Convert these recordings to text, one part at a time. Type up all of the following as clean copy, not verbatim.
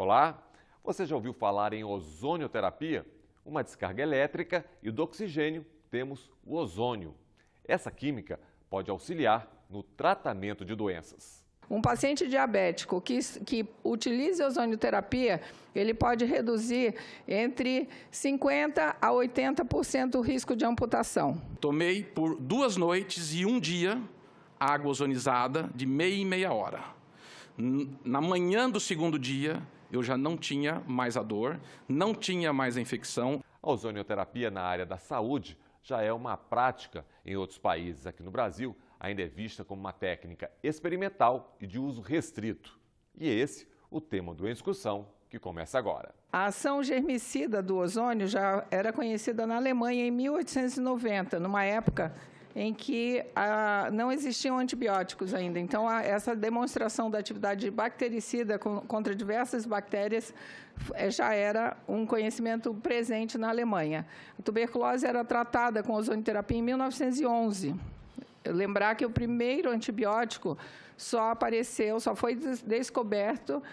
Olá, você já ouviu falar em ozonioterapia? Uma descarga elétrica e do oxigênio temos o ozônio. Essa química pode auxiliar no tratamento de doenças. Um paciente diabético que utilize ozonioterapia, ele pode reduzir entre 50% a 80% o risco de amputação. Tomei por 2 noites e 1 dia água ozonizada de meia em meia hora. Na manhã do 2º dia, eu já não tinha mais a dor, não tinha mais a infecção. A ozonioterapia na área da saúde já é uma prática em outros países. Aqui no Brasil, ainda é vista como uma técnica experimental e de uso restrito. E esse o tema do Em Discussão, que começa agora. A ação germicida do ozônio já era conhecida na Alemanha em 1890, numa época em que não existiam antibióticos ainda. Então, essa demonstração da atividade bactericida contra diversas bactérias já era um conhecimento presente na Alemanha. A tuberculose era tratada com ozonioterapia em 1911. Lembrar que o primeiro antibiótico só foi descoberto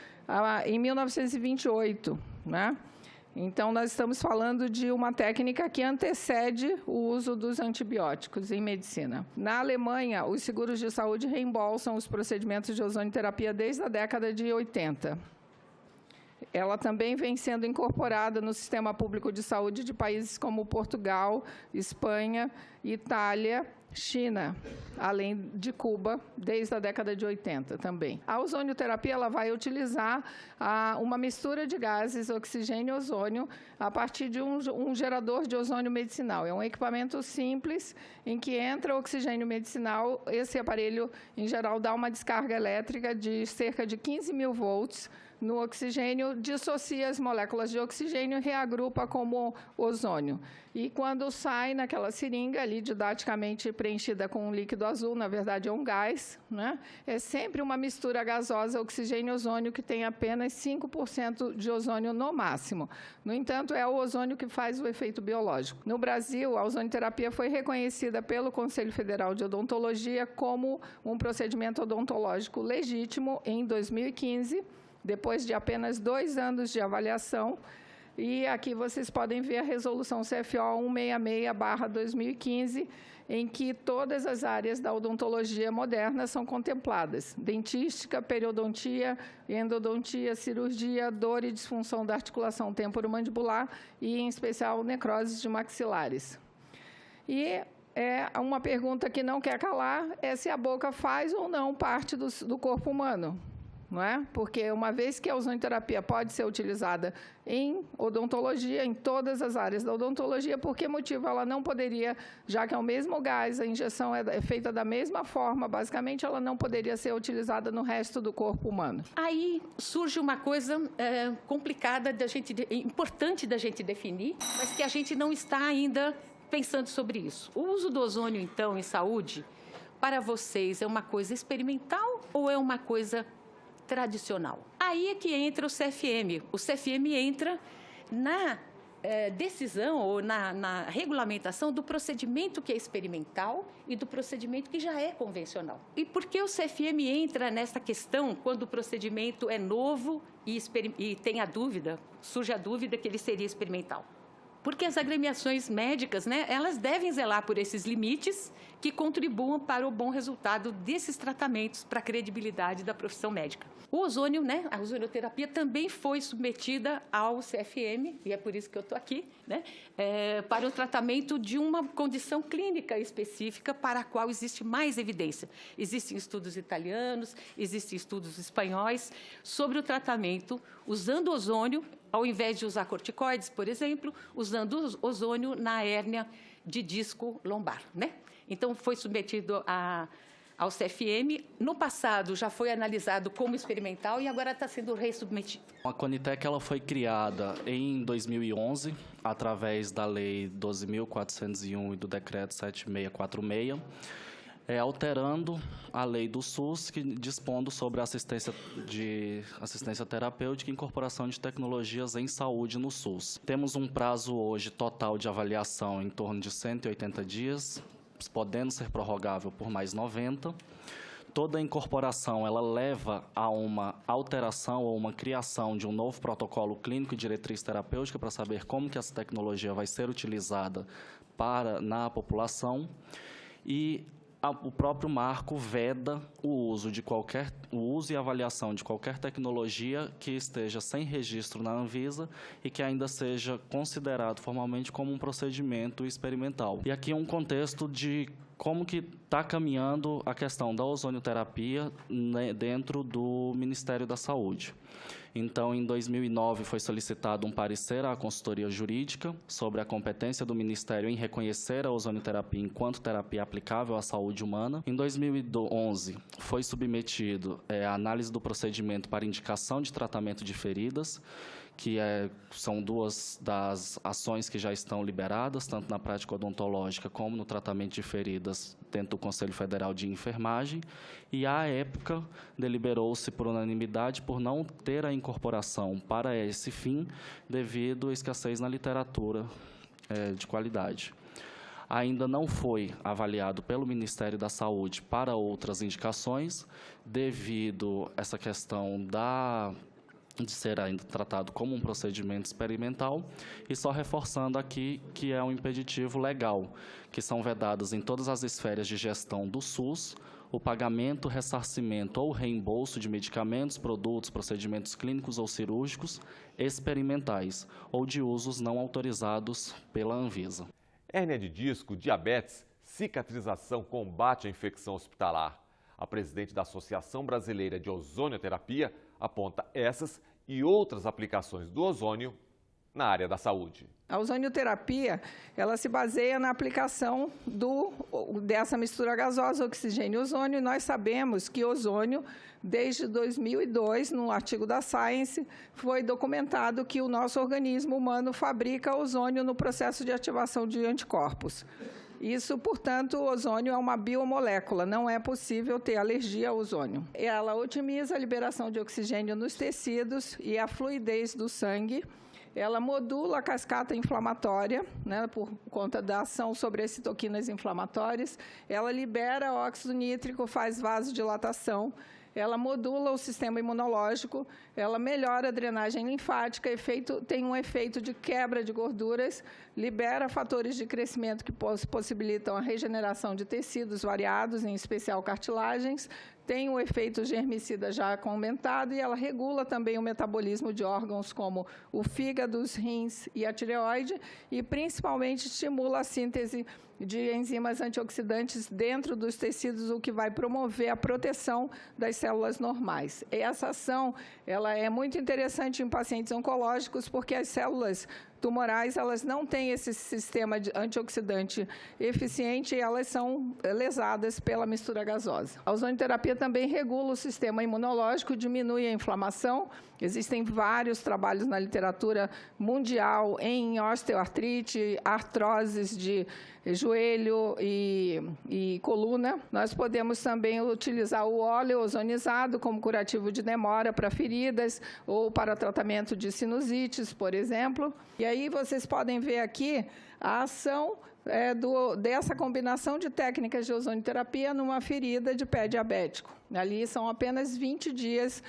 em 1928, né? Então, nós estamos falando de uma técnica que antecede o uso dos antibióticos em medicina. Na Alemanha, os seguros de saúde reembolsam os procedimentos de ozonioterapia desde a década de 80. Ela também vem sendo incorporada no sistema público de saúde de países como Portugal, Espanha, Itália, China, além de Cuba, desde a década de 80 também. A ozonioterapia ela vai utilizar uma mistura de gases, oxigênio e ozônio, a partir de um gerador de ozônio medicinal. É um equipamento simples em que entra oxigênio medicinal. Esse aparelho, em geral, dá uma descarga elétrica de cerca de 15.000 volts, no oxigênio, dissocia as moléculas de oxigênio e reagrupa como ozônio. E quando sai naquela seringa ali, didaticamente preenchida com um líquido azul, na verdade é um gás, né? É sempre uma mistura gasosa oxigênio e ozônio que tem apenas 5% de ozônio no máximo. No entanto, é o ozônio que faz o efeito biológico. No Brasil, a ozonioterapia foi reconhecida pelo Conselho Federal de Odontologia como um procedimento odontológico legítimo em 2015, depois de apenas 2 anos de avaliação. E aqui vocês podem ver a resolução CFO 166/2015, em que todas as áreas da odontologia moderna são contempladas: dentística, periodontia, endodontia, cirurgia, dor e disfunção da articulação temporomandibular e, em especial, necroses de maxilares. E uma pergunta que não quer calar é se a boca faz ou não parte do corpo humano. Não é? Porque uma vez que a ozonioterapia pode ser utilizada em odontologia, em todas as áreas da odontologia, por que motivo ela não poderia, já que é o mesmo gás, a injeção é feita da mesma forma, basicamente ela não poderia ser utilizada no resto do corpo humano? Aí surge uma coisa complicada, importante da gente definir, mas que a gente não está ainda pensando sobre isso. O uso do ozônio, então, em saúde, para vocês, é uma coisa experimental ou é uma coisa tradicional? Aí é que entra o CFM. O CFM entra na decisão ou na regulamentação do procedimento que é experimental e do procedimento que já é convencional. E por que o CFM entra nessa questão quando o procedimento é novo e tem surge a dúvida que ele seria experimental? Porque as agremiações médicas, né, elas devem zelar por esses limites que contribuam para o bom resultado desses tratamentos, para a credibilidade da profissão médica. O ozônio, né, a ozonioterapia também foi submetida ao CFM, e é por isso que eu estou aqui, né, para o tratamento de uma condição clínica específica para a qual existe mais evidência. Existem estudos italianos, existem estudos espanhóis sobre o tratamento usando ozônio, ao invés de usar corticoides, por exemplo, usando ozônio na hérnia de disco lombar, né? Então, foi submetido ao CFM. No passado, já foi analisado como experimental e agora está sendo ressubmetido. A Conitec ela foi criada em 2011, através da Lei 12.401 e do Decreto 7646, alterando a lei do SUS, que dispondo sobre a assistência terapêutica e incorporação de tecnologias em saúde no SUS. Temos um prazo hoje total de avaliação em torno de 180 dias, podendo ser prorrogável por mais 90. toda incorporação ela leva a uma alteração ou uma criação de um novo protocolo clínico e diretriz terapêutica para saber como que essa tecnologia vai ser utilizada na população. E o próprio marco veda o uso e avaliação de qualquer tecnologia que esteja sem registro na Anvisa e que ainda seja considerado formalmente como um procedimento experimental. E aqui um contexto de como que está caminhando a questão da ozonioterapia, né, dentro do Ministério da Saúde. Então, em 2009, foi solicitado um parecer à consultoria jurídica sobre a competência do Ministério em reconhecer a ozonioterapia enquanto terapia aplicável à saúde humana. Em 2011, foi submetido a análise do procedimento para indicação de tratamento de feridas, que são duas das ações que já estão liberadas, tanto na prática odontológica como no tratamento de feridas dentro do Conselho Federal de Enfermagem, e, à época, deliberou-se por unanimidade por não ter a incorporação para esse fim, devido à escassez na literatura de qualidade. Ainda não foi avaliado pelo Ministério da Saúde para outras indicações, devido a essa questão de ser ainda tratado como um procedimento experimental, e só reforçando aqui que é um impeditivo legal, que são vedados em todas as esferas de gestão do SUS, o pagamento, ressarcimento ou reembolso de medicamentos, produtos, procedimentos clínicos ou cirúrgicos experimentais ou de usos não autorizados pela Anvisa. Hérnia de disco, diabetes, cicatrização, combate à infecção hospitalar. A presidente da Associação Brasileira de Ozonioterapia aponta essas e outras aplicações do ozônio na área da saúde. A ozonioterapia, ela se baseia na aplicação dessa mistura gasosa, oxigênio e ozônio. E nós sabemos que ozônio, desde 2002, no artigo da Science, foi documentado que o nosso organismo humano fabrica ozônio no processo de ativação de anticorpos. Isso, portanto, o ozônio é uma biomolécula, não é possível ter alergia ao ozônio. Ela otimiza a liberação de oxigênio nos tecidos e a fluidez do sangue. Ela modula a cascata inflamatória, né, por conta da ação sobre as citoquinas inflamatórias. Ela libera óxido nítrico, faz vasodilatação. Ela modula o sistema imunológico, ela melhora a drenagem linfática, tem um efeito de quebra de gorduras, libera fatores de crescimento que possibilitam a regeneração de tecidos variados, em especial cartilagens, tem um efeito germicida já comentado e ela regula também o metabolismo de órgãos como o fígado, os rins e a tireoide e, principalmente, estimula a síntese de enzimas antioxidantes dentro dos tecidos, o que vai promover a proteção das células normais. Essa ação ela é muito interessante em pacientes oncológicos, porque as células tumorais, elas não têm esse sistema de antioxidante eficiente e elas são lesadas pela mistura gasosa. A ozonioterapia também regula o sistema imunológico, diminui a inflamação. Existem vários trabalhos na literatura mundial em osteoartrite, artroses de joelho e coluna. Nós podemos também utilizar o óleo ozonizado como curativo de demora para feridas ou para tratamento de sinusites, por exemplo. E aí vocês podem ver aqui a ação dessa combinação de técnicas de ozonioterapia numa ferida de pé diabético. Ali são apenas 20 dias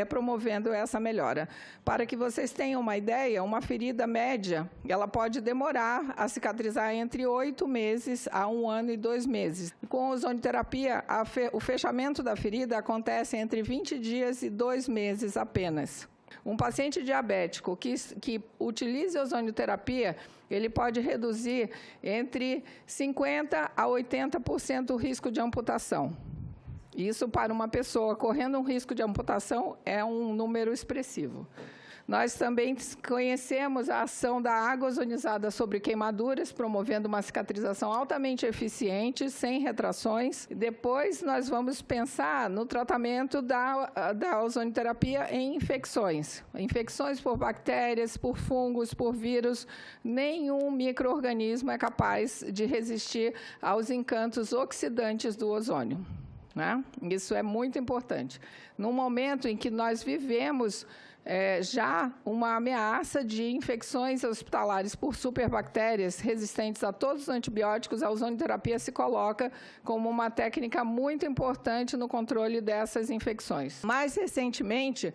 promovendo essa melhora. Para que vocês tenham uma ideia, uma ferida média, ela pode demorar a cicatrizar entre 8 meses a 1 ano e 2 meses. Com a ozonioterapia, o fechamento da ferida acontece entre 20 dias e 2 meses apenas. Um paciente diabético que utilize ozonioterapia, ele pode reduzir entre 50% a 80% o risco de amputação. Isso, para uma pessoa correndo um risco de amputação, é um número expressivo. Nós também conhecemos a ação da água ozonizada sobre queimaduras, promovendo uma cicatrização altamente eficiente, sem retrações. Depois, nós vamos pensar no tratamento da ozonioterapia em infecções. Infecções por bactérias, por fungos, por vírus. Nenhum micro-organismo é capaz de resistir aos encantos oxidantes do ozônio, né? Isso é muito importante. No momento em que nós vivemos já uma ameaça de infecções hospitalares por superbactérias resistentes a todos os antibióticos. A ozonioterapia se coloca como uma técnica muito importante no controle dessas infecções. Mais recentemente,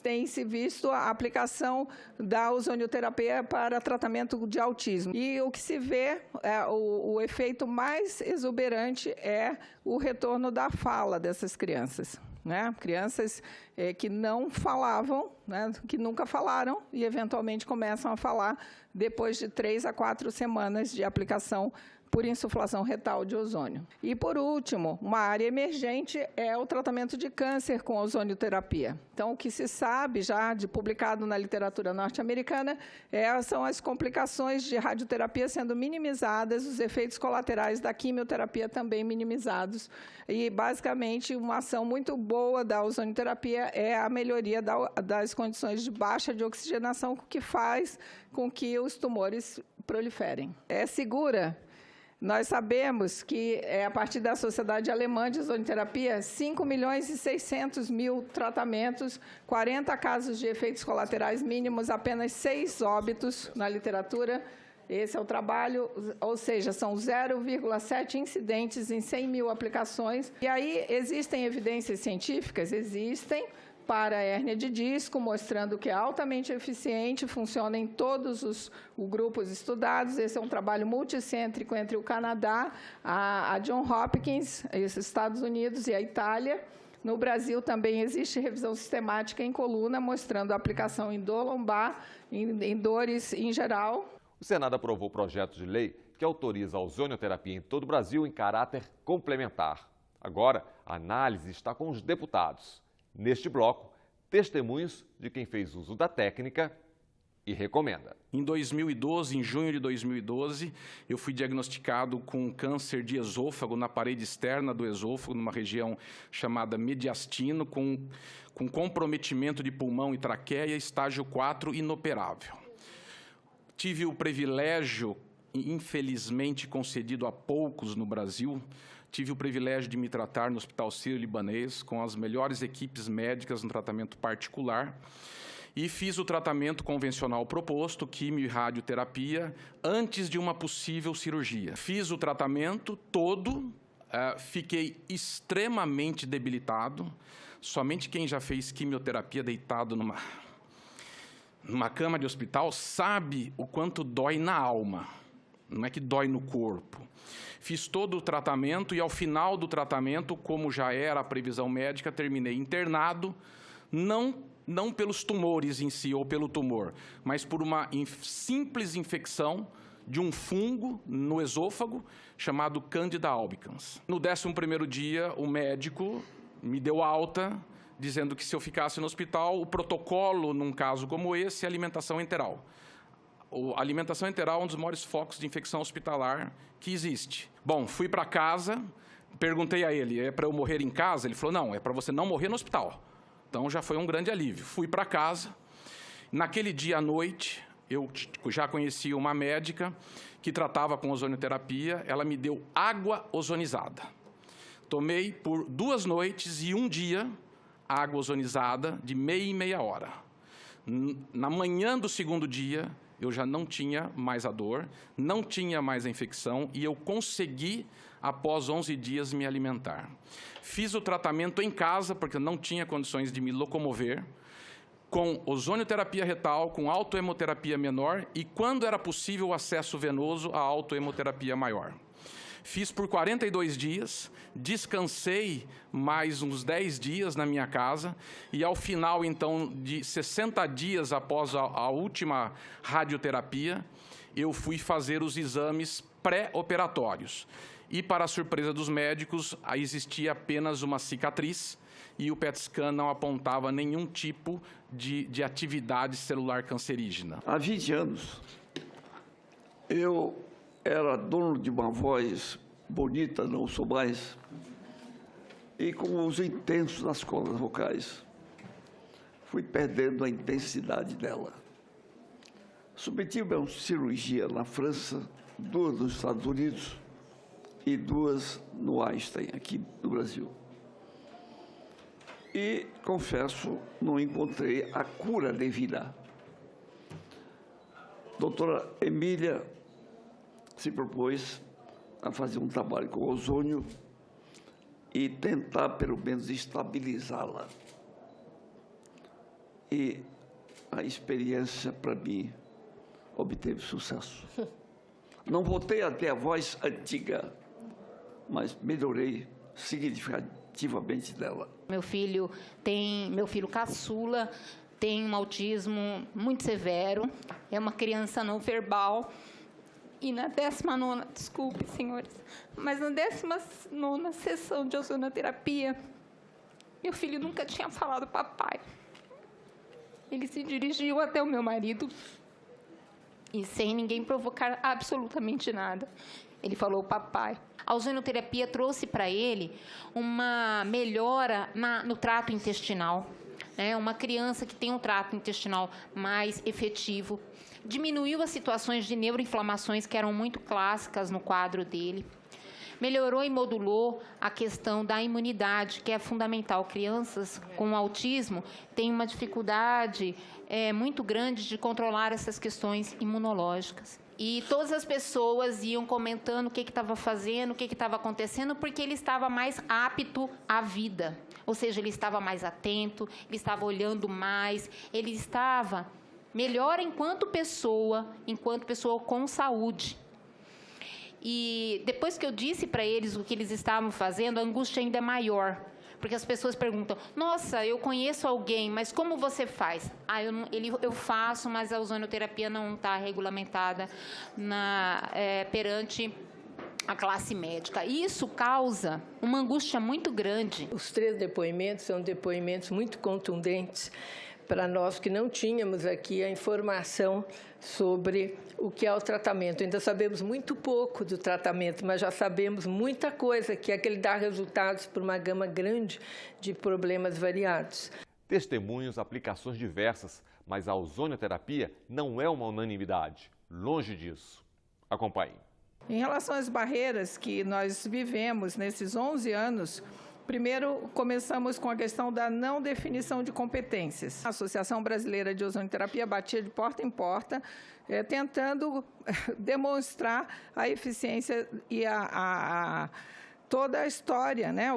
tem-se visto a aplicação da ozonioterapia para tratamento de autismo. E o que se vê, o efeito mais exuberante é o retorno da fala dessas crianças. Crianças que não falavam, que nunca falaram e, eventualmente, começam a falar depois de 3 a 4 semanas de aplicação por insuflação retal de ozônio. E, por último, uma área emergente é o tratamento de câncer com ozonioterapia. Então, o que se sabe já, publicado na literatura norte-americana, são as complicações de radioterapia sendo minimizadas, os efeitos colaterais da quimioterapia também minimizados. E, basicamente, uma ação muito boa da ozonioterapia é a melhoria das condições de baixa de oxigenação, que faz com que os tumores proliferem. É segura? Nós sabemos que, a partir da Sociedade Alemã de Ozonioterapia, 5.600.000 tratamentos, 40 casos de efeitos colaterais mínimos, apenas 6 óbitos na literatura. Esse é o trabalho, ou seja, são 0,7 incidentes em 100.000 aplicações. E aí existem evidências científicas? Existem, para a hérnia de disco, mostrando que é altamente eficiente, funciona em todos os grupos estudados. Esse é um trabalho multicêntrico entre o Canadá, a Johns Hopkins, os Estados Unidos e a Itália. No Brasil também existe revisão sistemática em coluna, mostrando a aplicação em dor lombar, em dores em geral. O Senado aprovou o projeto de lei que autoriza a ozonioterapia em todo o Brasil em caráter complementar. Agora, a análise está com os deputados. Neste bloco, testemunhos de quem fez uso da técnica e recomenda. Em 2012, em junho de 2012, eu fui diagnosticado com câncer de esôfago na parede externa do esôfago, numa região chamada mediastino, com comprometimento de pulmão e traqueia, estágio 4, inoperável. Tive o privilégio, infelizmente concedido a poucos no Brasil, tive o privilégio de me tratar no Hospital Sírio-Libanês, com as melhores equipes médicas no tratamento particular, e fiz o tratamento convencional proposto, quimio e radioterapia, antes de uma possível cirurgia. Fiz o tratamento todo, fiquei extremamente debilitado. Somente quem já fez quimioterapia deitado numa cama de hospital sabe o quanto dói na alma, não é que dói no corpo. Fiz todo o tratamento e, ao final do tratamento, como já era a previsão médica, terminei internado, não pelos tumores em si ou pelo tumor, mas por uma simples infecção de um fungo no esôfago chamado Candida albicans. No 11º dia, o médico me deu alta, dizendo que, se eu ficasse no hospital, o protocolo, num caso como esse, é alimentação enteral. A alimentação enteral é um dos maiores focos de infecção hospitalar que existe. Bom, fui para casa, perguntei a ele, é para eu morrer em casa? Ele falou, não, é para você não morrer no hospital. Então, já foi um grande alívio. Fui para casa. Naquele dia à noite, eu já conhecia uma médica que tratava com ozonioterapia. Ela me deu água ozonizada. Tomei por 2 noites e 1 dia água ozonizada de meia em meia hora. Na manhã do 2º dia, eu já não tinha mais a dor, não tinha mais a infecção e eu consegui, após 11 dias, me alimentar. Fiz o tratamento em casa, porque eu não tinha condições de me locomover, com ozonioterapia retal, com autohemoterapia menor e, quando era possível, o acesso venoso à autohemoterapia maior. Fiz por 42 dias, descansei mais uns 10 dias na minha casa e, ao final, então, de 60 dias após a última radioterapia, eu fui fazer os exames pré-operatórios. E, para a surpresa dos médicos, existia apenas uma cicatriz e o PET-scan não apontava nenhum tipo de atividade celular cancerígena. Há 20 anos, eu era dono de uma voz bonita, não sou mais, e com uso intenso nas cordas vocais. Fui perdendo a intensidade dela. Submeti-me a uma cirurgia na França, 2 nos Estados Unidos e 2 no Einstein, aqui no Brasil. E, confesso, não encontrei a cura devida. Doutora Emília se propôs a fazer um trabalho com ozônio e tentar, pelo menos, estabilizá-la. E a experiência, para mim, obteve sucesso. Não voltei até a voz antiga, mas melhorei significativamente dela. Meu filho caçula tem um autismo muito severo, é uma criança não verbal. E na 19ª, desculpe, senhores, mas na 19ª sessão de ozonoterapia, meu filho nunca tinha falado papai. Ele se dirigiu até o meu marido e, sem ninguém provocar absolutamente nada, ele falou papai. A ozonoterapia trouxe para ele uma melhora no trato intestinal, né? Uma criança que tem um trato intestinal mais efetivo. Diminuiu as situações de neuroinflamações que eram muito clássicas no quadro dele. Melhorou e modulou a questão da imunidade, que é fundamental. Crianças com autismo têm uma dificuldade muito grande de controlar essas questões imunológicas. E todas as pessoas iam comentando o que estava fazendo, o que estava acontecendo, porque ele estava mais apto à vida. Ou seja, ele estava mais atento, ele estava olhando mais, ele estava melhor enquanto pessoa com saúde. E depois que eu disse para eles o que eles estavam fazendo, a angústia ainda é maior. Porque as pessoas perguntam, nossa, eu conheço alguém, mas como você faz? Eu faço, mas a ozonoterapia não está regulamentada perante a classe médica. Isso causa uma angústia muito grande. Os 3 depoimentos são depoimentos muito contundentes para nós que não tínhamos aqui a informação sobre o que é o tratamento. Ainda sabemos muito pouco do tratamento, mas já sabemos muita coisa, que é que ele dá resultados por uma gama grande de problemas variados. Testemunhos, aplicações diversas, mas a ozonoterapia não é uma unanimidade. Longe disso. Acompanhe. Em relação às barreiras que nós vivemos nesses 11 anos, primeiro, começamos com a questão da não definição de competências. A Associação Brasileira de Ozonoterapia batia de porta em porta, tentando demonstrar a eficiência e toda a história, né?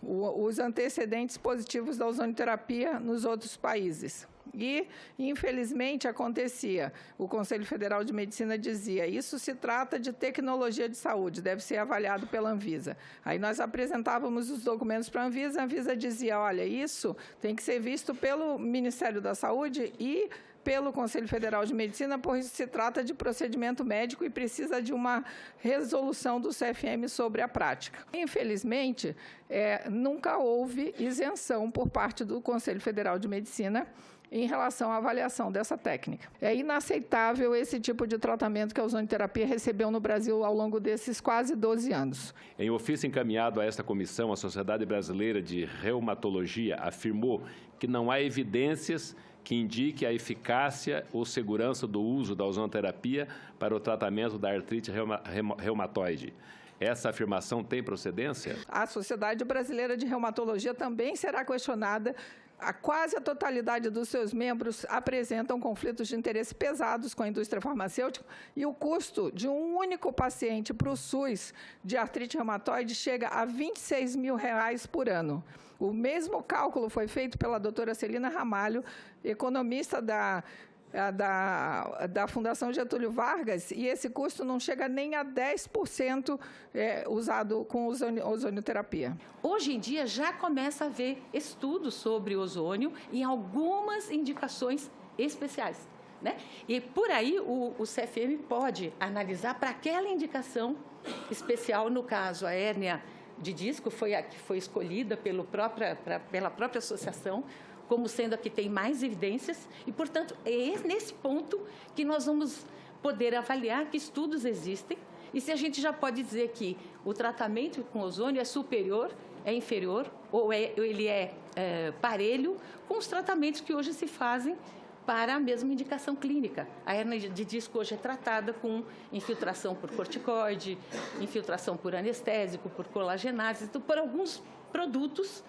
Os antecedentes positivos da ozonoterapia nos outros países. E, infelizmente, acontecia. O Conselho Federal de Medicina dizia, isso se trata de tecnologia de saúde, deve ser avaliado pela Anvisa. Aí nós apresentávamos os documentos para a Anvisa dizia, olha, isso tem que ser visto pelo Ministério da Saúde e pelo Conselho Federal de Medicina, pois se trata de procedimento médico e precisa de uma resolução do CFM sobre a prática. Infelizmente, nunca houve isenção por parte do Conselho Federal de Medicina em relação à avaliação dessa técnica. É inaceitável esse tipo de tratamento que a ozonoterapia recebeu no Brasil ao longo desses quase 12 anos. Em ofício encaminhado a esta comissão, a Sociedade Brasileira de Reumatologia afirmou que não há evidências que indique a eficácia ou segurança do uso da ozonoterapia para o tratamento da artrite reumatoide. Essa afirmação tem procedência? A Sociedade Brasileira de Reumatologia também será questionada. Quase a totalidade dos seus membros apresentam conflitos de interesse pesados com a indústria farmacêutica e o custo de um único paciente para o SUS de artrite reumatoide chega a R$26 mil por ano. O mesmo cálculo foi feito pela doutora Celina Ramalho, economista da Fundação Getúlio Vargas, e esse custo não chega nem a 10% usado com ozonoterapia. Hoje em dia já começa a haver estudos sobre ozônio em algumas indicações especiais, né? E por aí o CFM pode analisar para aquela indicação especial, no caso a hérnia de disco foi a que foi escolhida pela própria associação, como sendo a que tem mais evidências, e, portanto, é nesse ponto que nós vamos poder avaliar que estudos existem e se a gente já pode dizer que o tratamento com ozônio é superior, é inferior, ou ele é parelho com os tratamentos que hoje se fazem para a mesma indicação clínica. A hérnia de disco hoje é tratada com infiltração por corticoide, infiltração por anestésico, por colagenase, então, por alguns produtos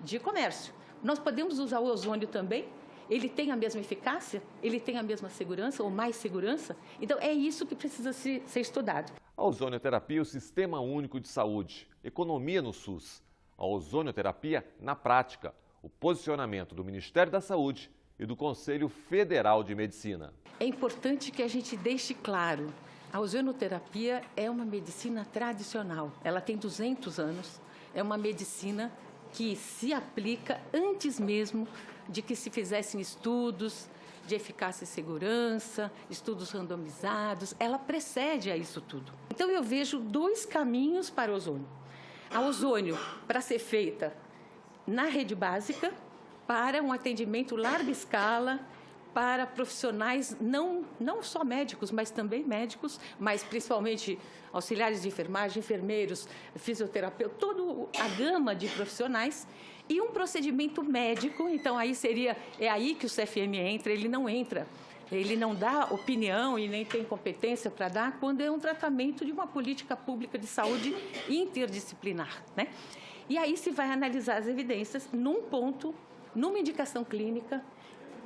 de comércio. Nós podemos usar o ozônio também? Ele tem a mesma eficácia? Ele tem a mesma segurança ou mais segurança? Então, é isso que precisa ser estudado. A ozonioterapia é o Sistema Único de Saúde, economia no SUS. A ozonioterapia na prática, o posicionamento do Ministério da Saúde e do Conselho Federal de Medicina. É importante que a gente deixe claro, a ozonioterapia é uma medicina tradicional. Ela tem 200 anos, é uma medicina que se aplica antes mesmo de que se fizessem estudos de eficácia e segurança, estudos randomizados, ela precede a isso tudo. Então, eu vejo 2 caminhos para o ozônio. A ozônio para ser feita na rede básica, para um atendimento larga escala, para profissionais, não só médicos, mas também médicos, mas principalmente auxiliares de enfermagem, enfermeiros, fisioterapeutas, toda a gama de profissionais, e um procedimento médico. Então, é aí que o CFM entra, ele não dá opinião e nem tem competência para dar quando é um tratamento de uma política pública de saúde interdisciplinar, né? E aí se vai analisar as evidências num ponto, numa indicação clínica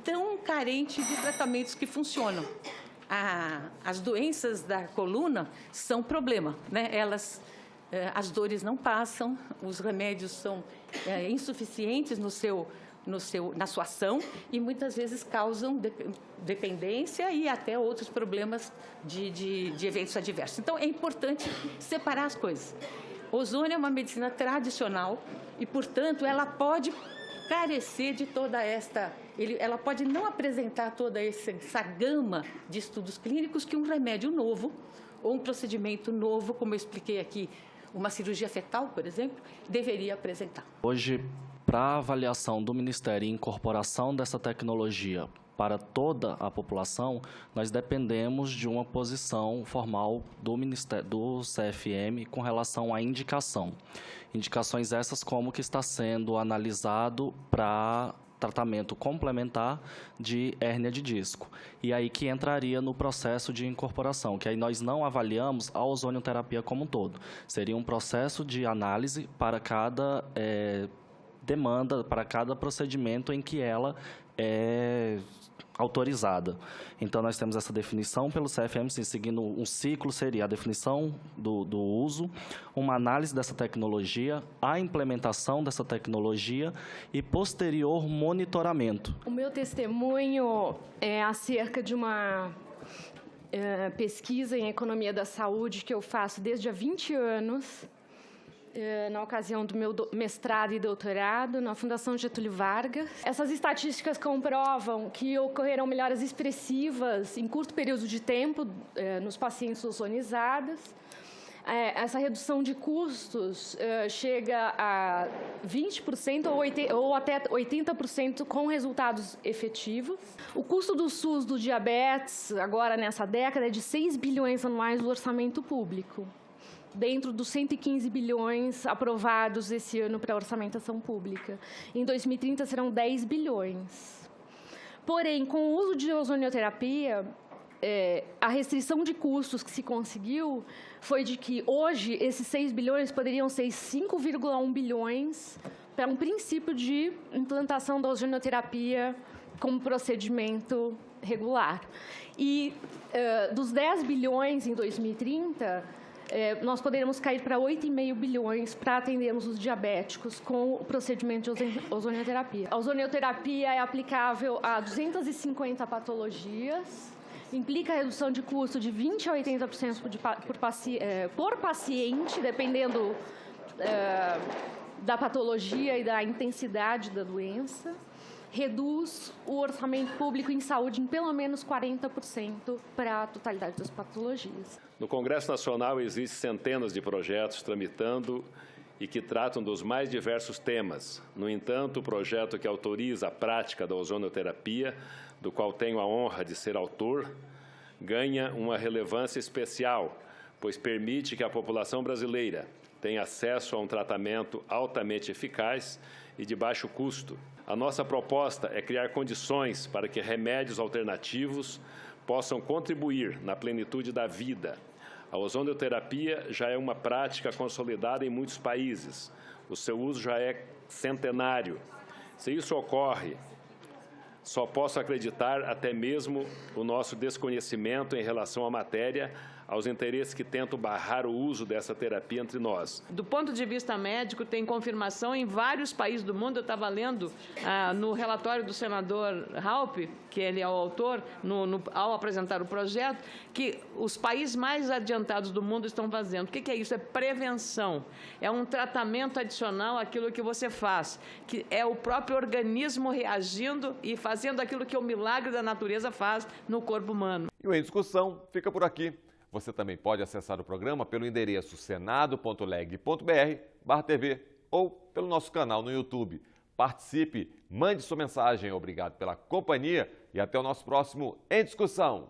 tão carente de tratamentos que funcionam. As doenças da coluna são problema, né? As dores não passam, os remédios são insuficientes na sua ação e muitas vezes causam dependência e até outros problemas de eventos adversos. Então, é importante separar as coisas. Ozônio é uma medicina tradicional e, portanto, ela pode carecer de toda ela pode não apresentar toda essa gama de estudos clínicos que um remédio novo ou um procedimento novo, como eu expliquei aqui, uma cirurgia fetal, por exemplo, deveria apresentar. Hoje, para a avaliação do Ministério e incorporação dessa tecnologia para toda a população, nós dependemos de uma posição formal do CFM com relação à indicação. Indicações essas como que está sendo analisado para tratamento complementar de hérnia de disco. E aí que entraria no processo de incorporação, que aí nós não avaliamos a ozonioterapia como um todo. Seria um processo de análise para cada demanda, para cada procedimento em que ela é autorizada. Então, nós temos essa definição pelo CFM, seguindo um ciclo, seria a definição do uso, uma análise dessa tecnologia, a implementação dessa tecnologia e posterior monitoramento. O meu testemunho é acerca de uma pesquisa em economia da saúde que eu faço desde há 20 anos, na ocasião do meu mestrado e doutorado na Fundação Getúlio Vargas. Essas estatísticas comprovam que ocorreram melhoras expressivas em curto período de tempo nos pacientes ozonizados. Essa redução de custos chega a 20% ou até 80% com resultados efetivos. O custo do SUS do diabetes, agora nessa década, é de 6 bilhões anuais do orçamento público, dentro dos 115 bilhões aprovados esse ano para a orçamentação pública. Em 2030 serão 10 bilhões. Porém, com o uso de ozonioterapia, a restrição de custos que se conseguiu foi de que hoje esses 6 bilhões poderiam ser 5,1 bilhões para um princípio de implantação da ozonioterapia como procedimento regular. E dos 10 bilhões em 2030, nós poderemos cair para 8,5 bilhões para atendermos os diabéticos com o procedimento de ozonioterapia. A ozonioterapia é aplicável a 250 patologias, implica redução de custo de 20% a 80% por paciente, dependendo da patologia e da intensidade da doença. Reduz o orçamento público em saúde em pelo menos 40% para a totalidade das patologias. No Congresso Nacional existem centenas de projetos tramitando e que tratam dos mais diversos temas. No entanto, o projeto que autoriza a prática da ozonioterapia, do qual tenho a honra de ser autor, ganha uma relevância especial, pois permite que a população brasileira tenha acesso a um tratamento altamente eficaz e de baixo custo. A nossa proposta é criar condições para que remédios alternativos possam contribuir na plenitude da vida, A ozonioterapia já é uma prática consolidada em muitos países. O seu uso já é centenário. Se isso ocorre, só posso acreditar até mesmo o nosso desconhecimento em relação à matéria, aos interesses que tentam barrar o uso dessa terapia entre nós. Do ponto de vista médico, tem confirmação em vários países do mundo. Eu estava lendo no relatório do senador Raupp, que ele é o autor, ao apresentar o projeto, que os países mais adiantados do mundo estão fazendo. O que é isso? É prevenção. É um tratamento adicional àquilo que você faz, que é o próprio organismo reagindo e fazendo aquilo que o milagre da natureza faz no corpo humano. E o Em Discussão fica por aqui. Você também pode acessar o programa pelo endereço senado.leg.br/TV ou pelo nosso canal no YouTube. Participe, mande sua mensagem. Obrigado pela companhia e até o nosso próximo Em Discussão.